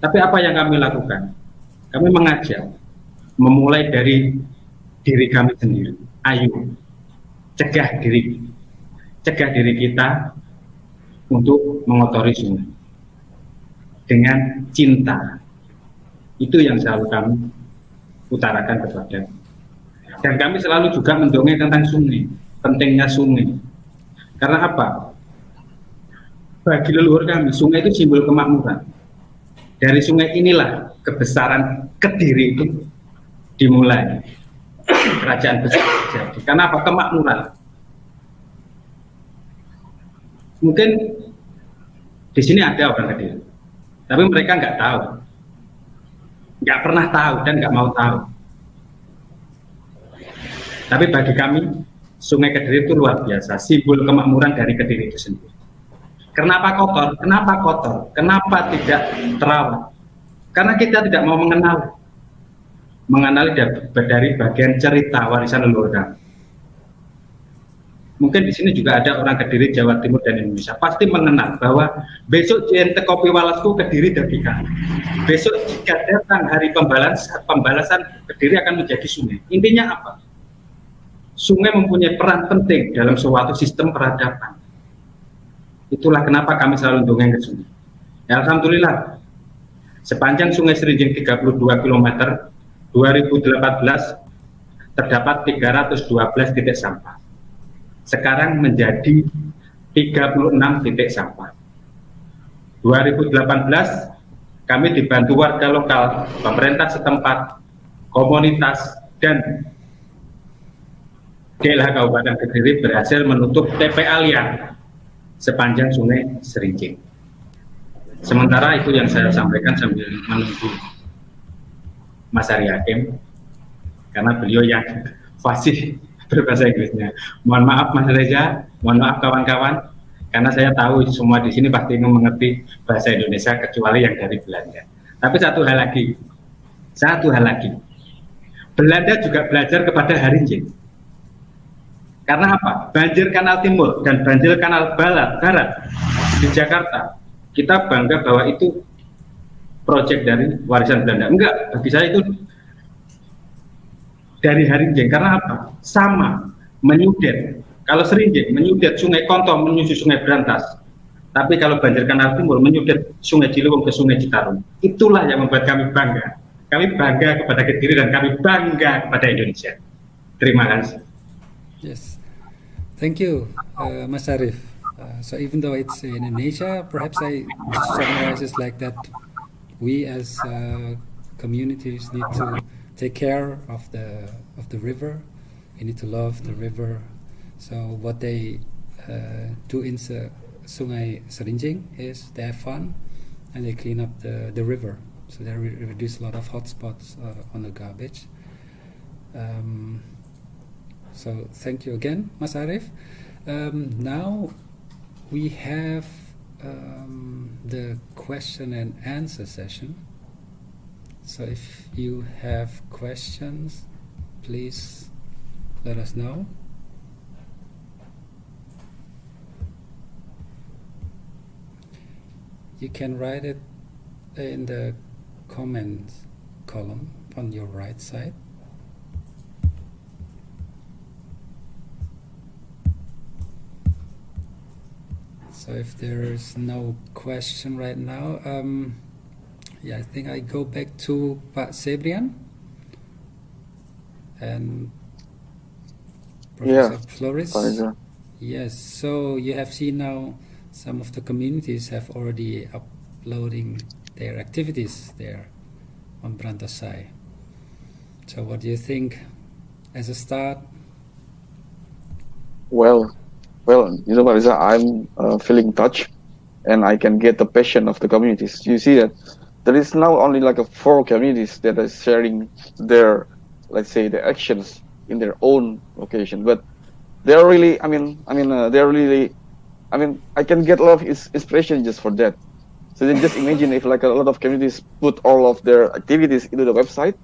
Tapi apa yang kami lakukan? Kami mengajak, memulai dari diri kami sendiri. Ayo, cegah diri kita untuk mengotori sungai dengan cinta. Itu yang selalu kami utarakan kepada. Dan kami selalu juga mendongeng tentang sungai, pentingnya sungai. Karena apa? Bagi leluhur kami, sungai itu simbol kemakmuran. Dari sungai inilah kebesaran Kediri itu dimulai. Kerajaan besar terjadi. Karena apa? Kemakmuran. Mungkin di sini ada orang Kediri, tapi mereka nggak tahu, nggak pernah tahu dan nggak mau tahu. Tapi bagi kami, Sungai Kediri itu luar biasa, simbol kemakmuran dari Kediri itu sendiri. Kenapa kotor? Kenapa kotor? Kenapa tidak terawat? Karena kita tidak mau mengenali dari bagian cerita warisan leluhur kami. Mungkin di sini juga ada orang Kediri, Jawa Timur dan Indonesia pasti mengenal bahwa besok JNT Kopi Walasku Kediri dari kami. Besok jika datang hari pembalasan Kediri akan menjadi sungai. Intinya apa? Sungai mempunyai peran penting dalam suatu sistem peradaban. Itulah kenapa kami selalu dongeng ke sungai. Ya, alhamdulillah, sepanjang Sungai Serinjing 32 km, 2018 terdapat 312 titik sampah. Sekarang menjadi 36 titik sampah. 2018 kami dibantu warga lokal, pemerintah setempat, komunitas, dan DLH Kabupaten Kediri berhasil menutup TPA liar sepanjang Sungai Serinjing. Sementara itu yang saya sampaikan sambil menunggu Mas Ari Hakim, karena beliau yang fasih berbahasa Inggrisnya. Mohon maaf Mas Reza, mohon maaf kawan-kawan, karena saya tahu semua di sini pasti mengerti bahasa Indonesia kecuali yang dari Belanda. Tapi satu hal lagi, Belanda juga belajar kepada Harinjing. Karena apa? Banjir Kanal Timur dan banjir Kanal Barat di Jakarta, kita bangga bahwa itu proyek dari warisan Belanda. Enggak, bagi saya itu dari Harinjeng. Karena apa? Sama, menyudet. Kalau Serinjeng menyudet Sungai Kontong menuju Sungai Brantas, tapi kalau banjir Kanal Timur menyudet Sungai Ciliwung ke Sungai Citarum. Itulah yang membuat kami bangga. Kami bangga kepada Kediri dan kami bangga kepada Indonesia. Terima kasih. Yes, thank you, Mas Arif. So even though it's in Indonesia, perhaps I just summarize it like that. We as communities need to take care of the river. We need to love the river. So what they do in Sungai Serinjing is they have fun and they clean up the river. So they reduce a lot of hotspots on the garbage. So thank you again, Mas Arif. Now we have the question and answer session. So if you have questions, please let us know. You can write it in the comments column on your right side. So if there is no question right now, yeah, I think I go back to Pak Sebrian and Professor Flores. Yes, so you have seen now some of the communities have already uploading their activities there on BrantaSae. So what do you think as a start? Well, you know, Marisa, I'm feeling touched, and I can get the passion of the communities. You see that there is now only like 4 communities that are sharing their, let's say, the actions in their own location, but they're really, they're really, I can get a lot of inspiration just for that. So then just imagine if like a lot of communities put all of their activities into the website,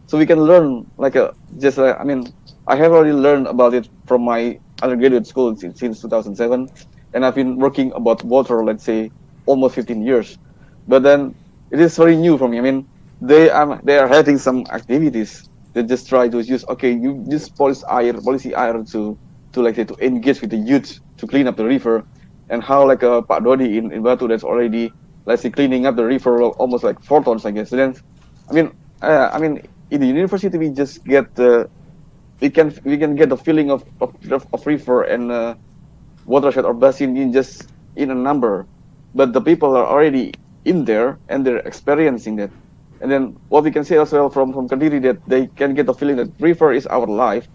so we can learn like I have already learned about it from my undergraduate school since 2007, and I've been working about water, let's say, almost 15 years. But then it is very new for me. I mean, they are having some activities. They just try to use, okay, you use policy air to like say, to engage with the youth to clean up the river, and how like Pak Dodi in Batu that's already, let's say, cleaning up the river almost like 4 tons, I guess. So then, in the university we just get we can get the feeling of river and watershed or basin in a number, but the people are already in there and they're experiencing that. And then what we can say as well from Kediri, that they can get the feeling that river is our life.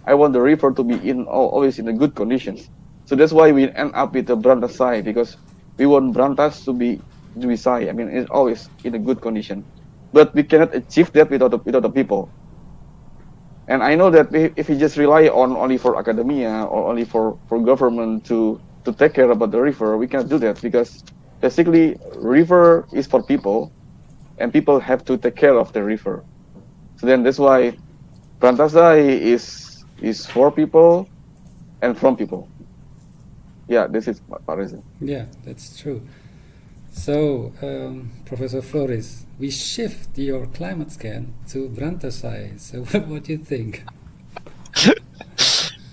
I want the river to be always in a good conditions. So that's why we end up with the BrantaSae, because we want Brantas to be Sae. I mean, it's always in a good condition. But we cannot achieve that without the people. And I know that if we just rely on only for academia or only for government to take care about the river, we cannot do that, because basically river is for people, and people have to take care of the river. So then that's why BrantaSae is for people and from people. Yeah, this is Pak Reza. Yeah, that's true. So, Professor Flores, we shift your Climatescan to BrantaSae. So, what do you think?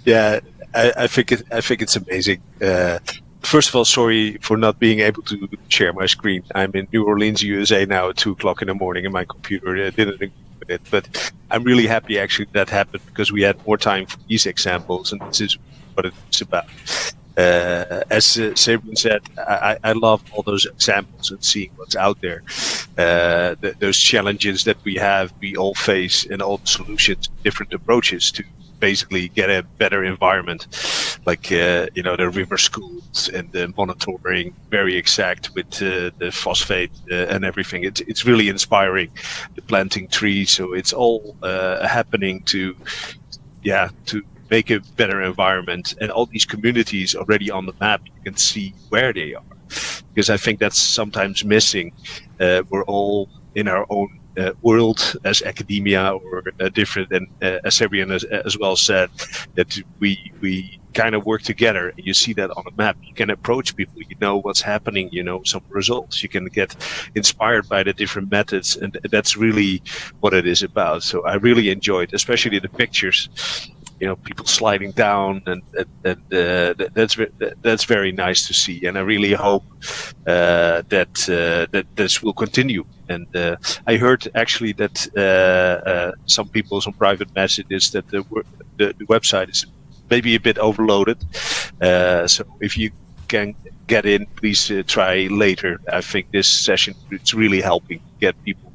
Yeah, I think it's amazing. First of all, sorry for not being able to share my screen. I'm in New Orleans, USA now at 2:00 in the morning, and my computer didn't agree with it. But I'm really happy actually that happened, because we had more time for these examples, and this is what it's about. As Sabrina said, I love all those examples and seeing what's out there. Those challenges that we all face, and all the solutions, different approaches to basically get a better environment, like the river schools and the monitoring, very exact with the phosphate and everything. It's really inspiring, the planting trees. So it's all happening to make a better environment, and all these communities already on the map, you can see where they are, because I think that's sometimes missing. We're all in our own world as academia or different, and as Fabian as well said, that we kind of work together. You see that on a map. You can approach people. You know what's happening. You know some results. You can get inspired by the different methods, and that's really what it is about. So I really enjoyed, especially the pictures. People sliding down, and that's very nice to see. And I really hope that this will continue. And I heard actually that some private messages that the website is maybe a bit overloaded. So if you can get in, please try later. I think this session is really helping get people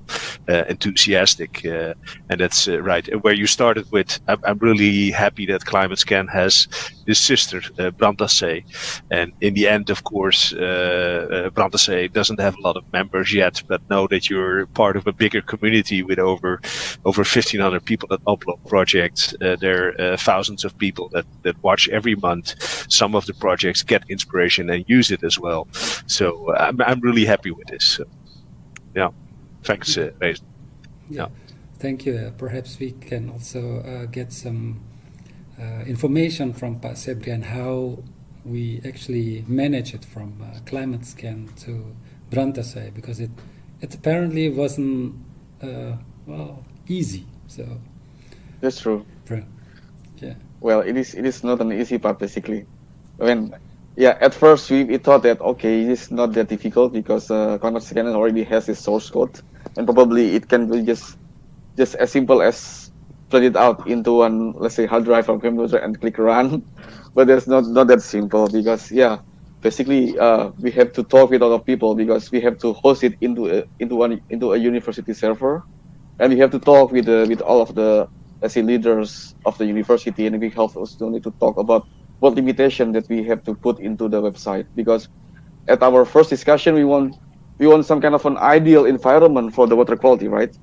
enthusiastic, and that's right. Where you started with, I'm really happy that Climatescan has this sister, BrantaSae, and in the end, of course, BrantaSae doesn't have a lot of members yet, but know that you're part of a bigger community with over 1,500 people that upload projects. There are thousands of people that watch every month. Some of the projects get inspiration and use it as well. So I'm really happy with this. So, yeah. Thanks, Mason. Yeah, thank you. Perhaps we can also get some information from Pak Sebrian how we actually manage it from Climatescan to BrantaSae, because it apparently wasn't easy. So that's true. Yeah. Well, it is not an easy part basically. At first we thought that okay, it is not that difficult because Climatescan already has its source code, and probably it can be just as simple as put it out into one, let's say, hard drive or computer and click run. But that's not that simple, because basically we have to talk with a lot of people, because we have to host it into a university server, and we have to talk with all of the, let's say, leaders of the university, and we also need to talk about what limitation that we have to put into the website, because at our first discussion we want some kind of an ideal environment for the water quality, right?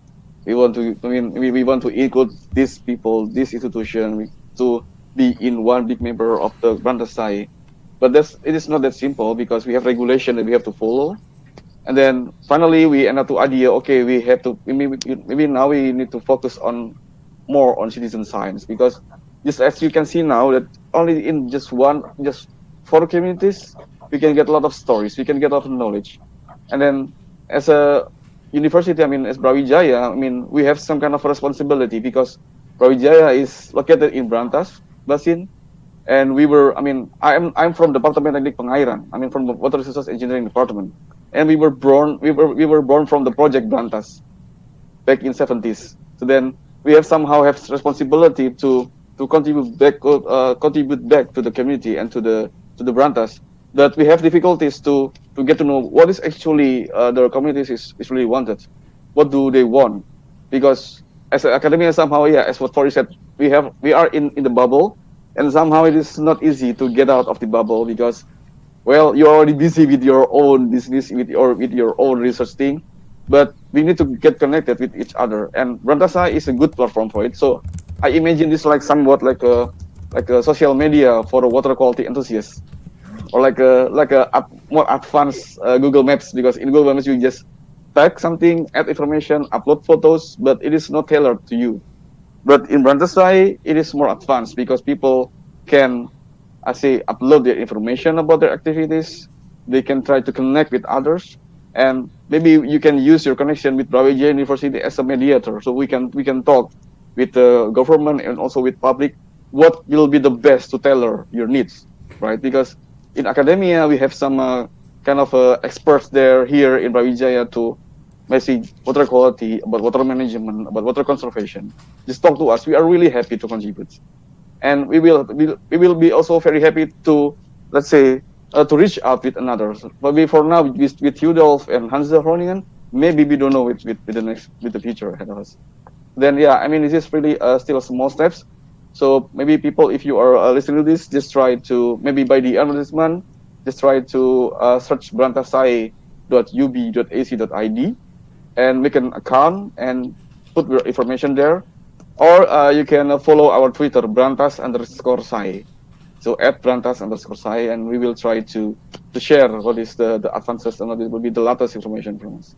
We want to include these people, this institution, to be in one big member of the BrantaSae. But it is not that simple, because we have regulation that we have to follow. And then finally we end up to idea, okay, we have to maybe now we need to focus more on citizen science, because just as you can see now that only in just 4 communities we can get a lot of stories, we can get a lot of knowledge. And then as a university, as Brawijaya, we have some kind of responsibility, because Brawijaya is located in Brantas Basin, and I'm from the Department Teknik Pengairan. From the Water Resources Engineering Department, and we were born from the project Brantas back in 70s. So then we have responsibility to contribute back to the community and to the Brantas, that we have difficulties to get to know what is actually the communities is really wanted. What do they want? Because as an academia, somehow, as what Tori said, we are in the bubble, and somehow it is not easy to get out of the bubble, because, well, you're already busy with your own business, with your own research thing, but we need to get connected with each other, and BrantaSae is a good platform for it. So I imagine this somewhat like a social media for water quality enthusiasts, or like a more advanced Google Maps, because in Google Maps you just tag something, add information, upload photos, but it is not tailored to you. But in BrantaSae it is more advanced, because people can upload their information about their activities. They can try to connect with others, and maybe you can use your connection with Brawijaya University as a mediator, so we can talk with the government and also with public what will be the best to tailor your needs, right? Because in academia we have some kind of experts here in Brawijaya to message water quality, about water management, about water conservation. Just talk to us. We are really happy to contribute, and we will be also very happy to, let's say, to reach out with another. But for now, with Hudolf and Hans Groningen, maybe we don't know with the future ahead of us. Then this is really still small steps. So maybe people, if you are listening to this, just try to, maybe by the end of this month, just try to search brantasae.ub.ac.id and make an account and put your information there. Or you can follow our Twitter, brantas_sae. So at brantas_sae, and we will try to share what is the advances and what will be the latest information from us.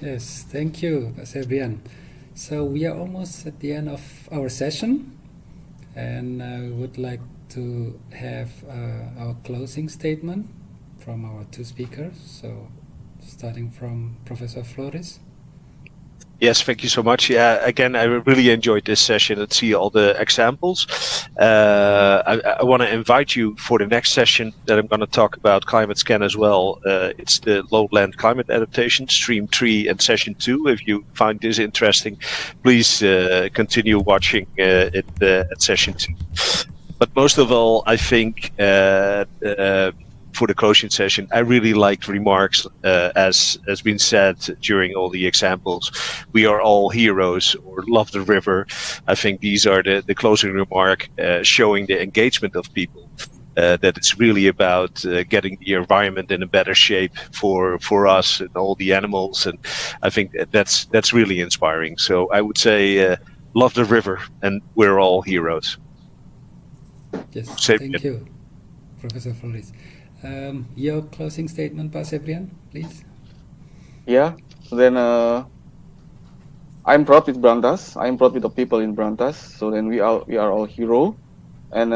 Yes, thank you, Pak Sebrian. So we are almost at the end of our session, and I would like to have our closing statement from our two speakers. So starting from Professor Flores. Yes, thank you so much. Yeah, again, I really enjoyed this session and see all the examples. I want to invite you for the next session that I'm going to talk about Climatescan as well. It's the lowland climate adaptation, stream 3 and session 2. If you find this interesting, please continue watching it at session 2. But most of all, I think for the closing session, I really liked remarks, as has been said during all the examples. We are all heroes, or love the river. I think these are the closing remark, showing the engagement of people. That it's really about getting the environment in a better shape for us and all the animals, and I think that's really inspiring. So I would say, love the river, and we're all heroes. Yes, Same thank you, Professor Flores. Your closing statement, Pak Sebrian, please. Yeah. So then I'm proud with Brantas. I'm proud with the people in Brantas. So then we are all hero, and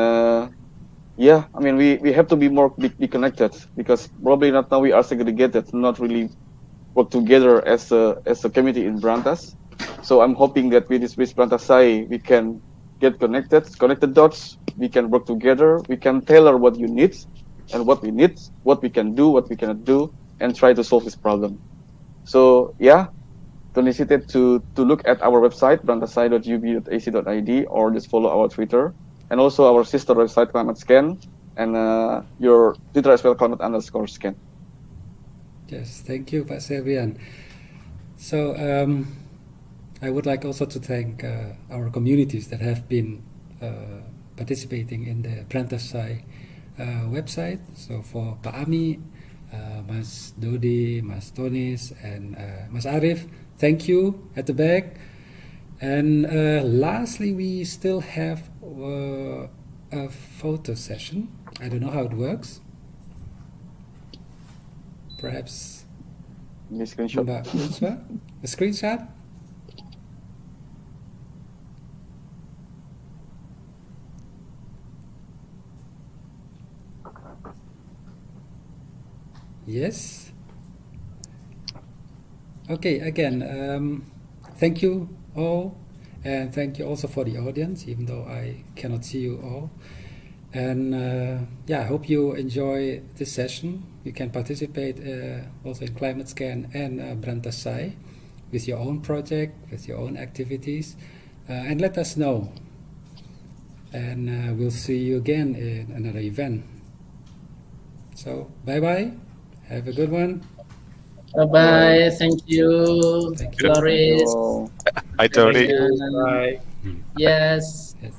yeah, I mean we have to be more be connected, because probably not now we are segregated, not really work together as a community in Brantas. So I'm hoping that with BrantaSae we can get connected dots. We can work together. We can tailor what you need and what we need, what we can do, what we cannot do, and try to solve this problem. So yeah, don't hesitate to look at our website brantasae.ub.ac.id, or just follow our Twitter, and also our sister website Climatescan, and your Twitter as well, climate_scan. Yes, thank you, Pak Sebrian. So I would like also to thank our communities that have been participating in the BrantaSae website. So for Pak Ami, Mas Dodi, Mas Tonis, and Mas Arif, thank you at the back. And lastly, we still have a photo session. I don't know how it works. Perhaps Screenshot. Mbak Utswa, a screenshot? Yes. Okay, again, thank you all, and thank you also for the audience, even though I cannot see you all. And yeah, I hope you enjoy this session. You can participate also in Climatescan and BrantaSae with your own project, with your own activities, and let us know. And we'll see you again in another event. So, bye-bye. Have a good one. Bye-bye. Thank you, Thank you. Floris. Hi, Tony. Bye. Yes. Yes.